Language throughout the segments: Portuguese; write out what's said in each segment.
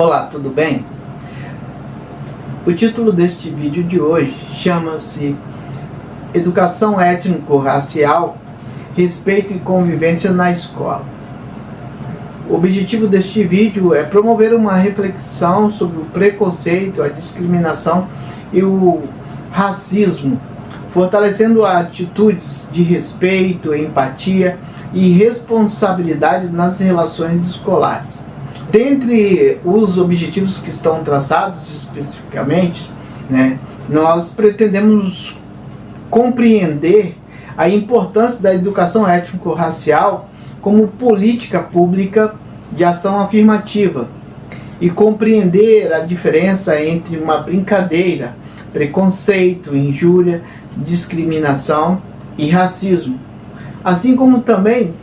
Olá, tudo bem? O título deste vídeo de hoje chama-se Educação Étnico-Racial, Respeito e Convivência na Escola. O objetivo deste vídeo é promover uma reflexão sobre o preconceito, a discriminação e o racismo, fortalecendo atitudes de respeito, empatia e responsabilidade nas relações escolares. Dentre os objetivos que estão traçados especificamente, nós pretendemos compreender a importância da educação étnico-racial como política pública de ação afirmativa e compreender a diferença entre uma brincadeira, preconceito, injúria, discriminação e racismo, assim como também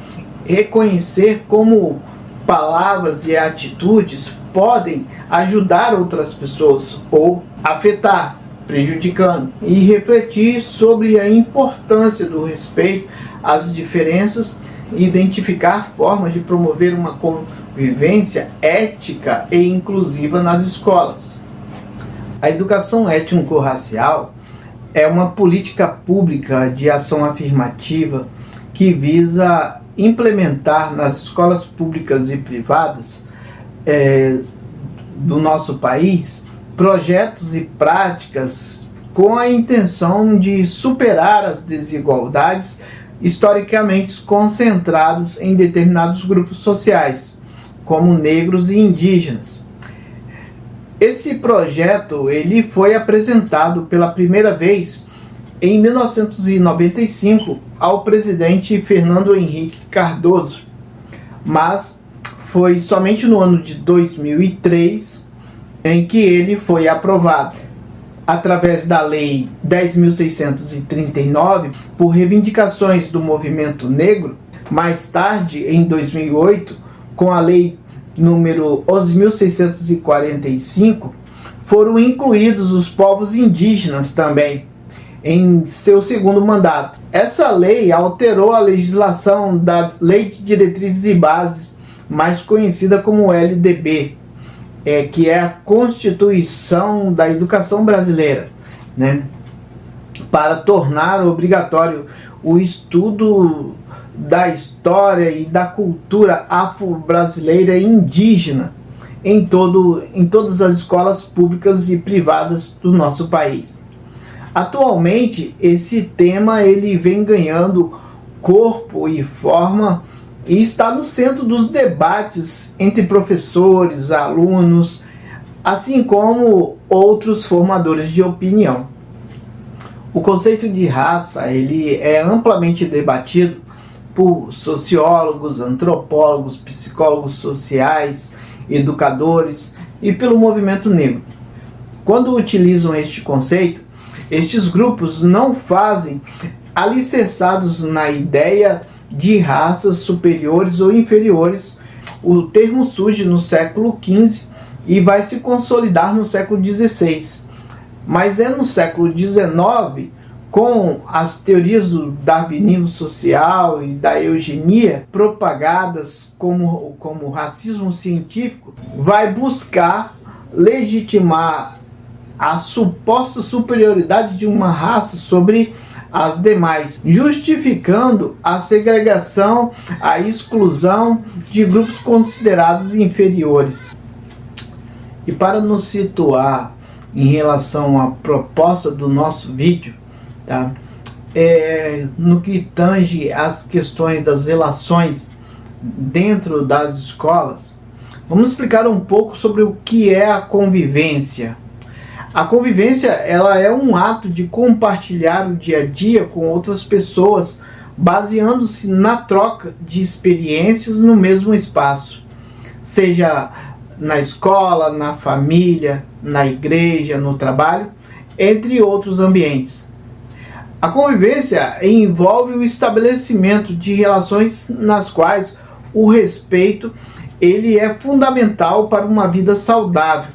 reconhecer como palavras e atitudes podem ajudar outras pessoas ou afetar, prejudicando, e refletir sobre a importância do respeito às diferenças e identificar formas de promover uma convivência ética e inclusiva nas escolas. A educação étnico-racial é uma política pública de ação afirmativa que visa implementar nas escolas públicas e privadas do nosso país projetos e práticas com a intenção de superar as desigualdades historicamente concentradas em determinados grupos sociais, como negros e indígenas. Esse projeto ele foi apresentado pela primeira vez em 1995 ao presidente Fernando Henrique Cardoso, mas foi somente no ano de 2003 em que ele foi aprovado, através da Lei 10.639, por reivindicações do movimento negro. Mais tarde, em 2008, com a Lei número 11.645, foram incluídos os povos indígenas também em seu segundo mandato. Essa lei alterou a legislação da Lei de Diretrizes e Bases, mais conhecida como LDB, que é a Constituição da Educação Brasileira, para tornar obrigatório o estudo da história e da cultura afro-brasileira e indígena em todas as escolas públicas e privadas do nosso país. Atualmente, esse tema ele vem ganhando corpo e forma e está no centro dos debates entre professores, alunos, assim como outros formadores de opinião. O conceito de raça ele é amplamente debatido por sociólogos, antropólogos, psicólogos sociais, educadores e pelo movimento negro. Quando utilizam este conceito, estes grupos não fazem alicerçados na ideia de raças superiores ou inferiores. O termo surge no século XV e vai se consolidar no século XVI. Mas é no século XIX, com as teorias do darwinismo social e da eugenia propagadas como racismo científico, vai buscar legitimar a suposta superioridade de uma raça sobre as demais, justificando a segregação, a exclusão de grupos considerados inferiores. E para nos situar em relação à proposta do nosso vídeo, no que tange às questões das relações dentro das escolas, vamos explicar um pouco sobre o que é a convivência. A convivência ela é um ato de compartilhar o dia a dia com outras pessoas, baseando-se na troca de experiências no mesmo espaço, seja na escola, na família, na igreja, no trabalho, entre outros ambientes. A convivência envolve o estabelecimento de relações nas quais o respeito ele é fundamental para uma vida saudável.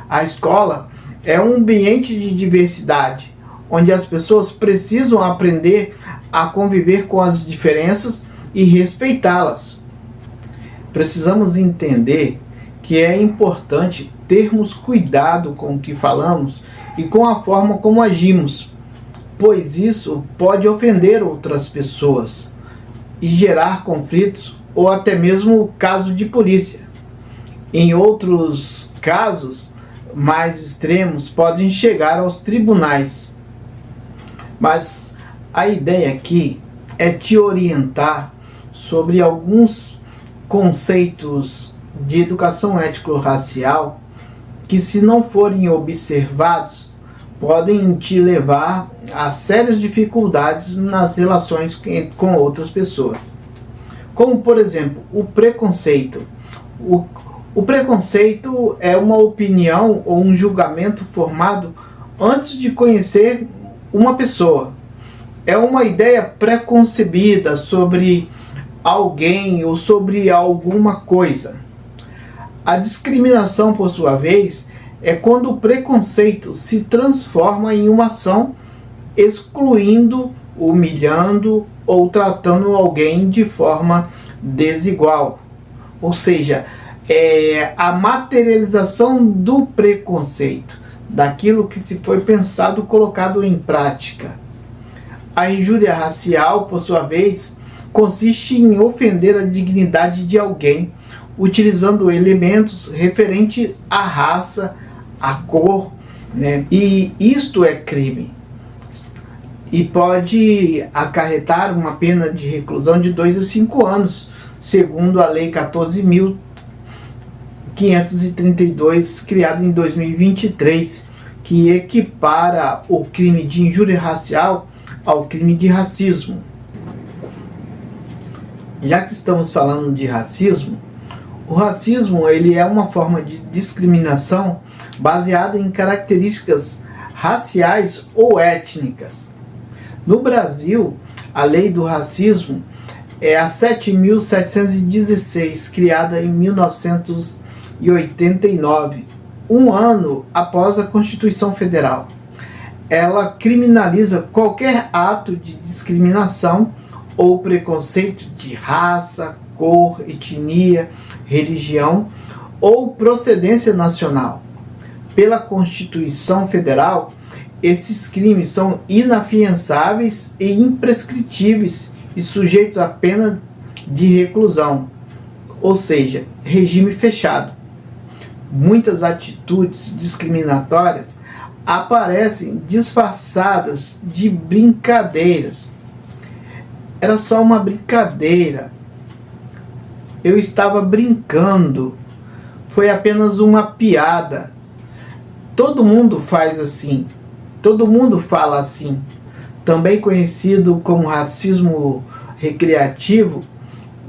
A escola é um ambiente de diversidade, onde as pessoas precisam aprender a conviver com as diferenças e respeitá-las. Precisamos entender que que é importante termos cuidado com o que falamos e com a forma como agimos, pois isso pode ofender outras pessoas e gerar conflitos ou até mesmo caso de polícia. Em outros casos mais extremos, podem chegar aos tribunais. Mas a ideia aqui é te orientar sobre alguns conceitos de educação étnico-racial que, se não forem observados, podem te levar a sérias dificuldades nas relações com outras pessoas. Como, por exemplo, o preconceito. O preconceito é uma opinião ou um julgamento formado antes de conhecer uma pessoa. É uma ideia preconcebida sobre alguém ou sobre alguma coisa. A discriminação, por sua vez, é quando o preconceito se transforma em uma ação excluindo, humilhando ou tratando alguém de forma desigual. Ou seja, é a materialização do preconceito, daquilo que se foi pensado, colocado em prática. A injúria racial, por sua vez, consiste em ofender a dignidade de alguém, utilizando elementos referentes à raça, à cor, né? E isto é crime. E pode acarretar uma pena de reclusão de 2 a 5 anos, segundo a Lei 14.532, criada em 2023, que equipara o crime de injúria racial ao crime de racismo. Já que estamos falando de racismo, o racismo ele é uma forma de discriminação baseada em características raciais ou étnicas. No Brasil, a lei do racismo é a 7.716, criada em 1989, um ano após a Constituição Federal. Ela criminaliza qualquer ato de discriminação ou preconceito de raça, cor, etnia, religião ou procedência nacional. Pela Constituição Federal, esses crimes são inafiançáveis e imprescritíveis e sujeitos à pena de reclusão, ou seja, regime fechado. Muitas atitudes discriminatórias aparecem disfarçadas de brincadeiras. Era só uma brincadeira. Eu estava brincando. Foi apenas uma piada. Todo mundo faz assim. Todo mundo fala assim. Também conhecido como racismo recreativo,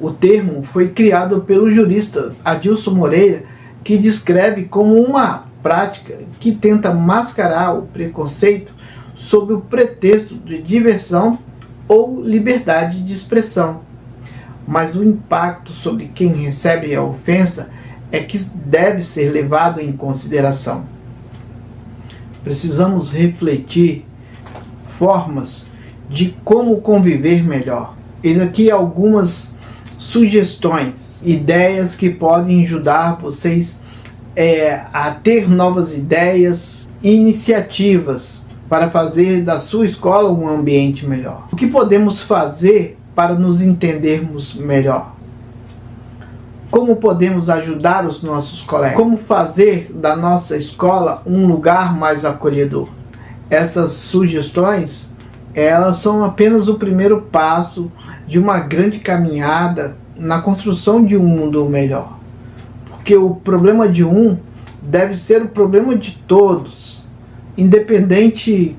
o termo foi criado pelo jurista Adilson Moreira, que descreve como uma prática que tenta mascarar o preconceito sob o pretexto de diversão ou liberdade de expressão. Mas o impacto sobre quem recebe a ofensa é que deve ser levado em consideração. Precisamos refletir formas de como conviver melhor. Eis aqui algumas sugestões, ideias que podem ajudar vocês a ter novas ideias e iniciativas para fazer da sua escola um ambiente melhor. O que podemos fazer para nos entendermos melhor? Como podemos ajudar os nossos colegas? Como fazer da nossa escola um lugar mais acolhedor? Essas sugestões, elas são apenas o primeiro passo de uma grande caminhada na construção de um mundo melhor. Porque o problema de um deve ser o problema de todos, independente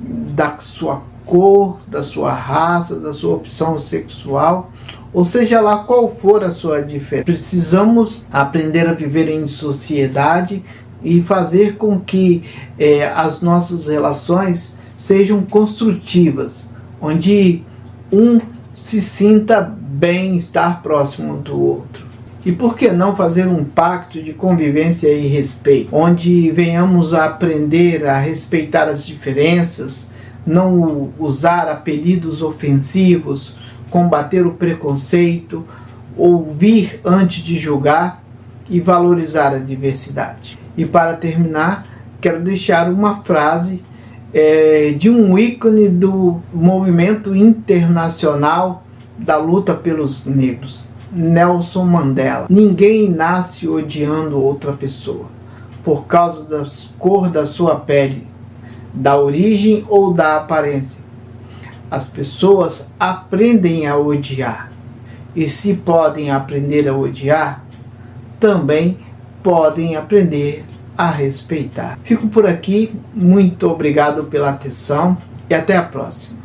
da sua cor, da sua raça, da sua opção sexual, ou seja lá qual for a sua diferença. Precisamos aprender a viver em sociedade e fazer com que as nossas relações sejam construtivas, onde um se sinta bem estar próximo do outro. E por que não fazer um pacto de convivência e respeito, onde venhamos a aprender a respeitar as diferenças, não usar apelidos ofensivos, combater o preconceito, ouvir antes de julgar e valorizar a diversidade. E para terminar, quero deixar uma frase de um ícone do movimento internacional da luta pelos negros, Nelson Mandela. Ninguém nasce odiando outra pessoa por causa da cor da sua pele, da origem ou da aparência. As pessoas aprendem a odiar, e se podem aprender a odiar, também podem aprender a respeitar. Fico por aqui, muito obrigado pela atenção e até a próxima.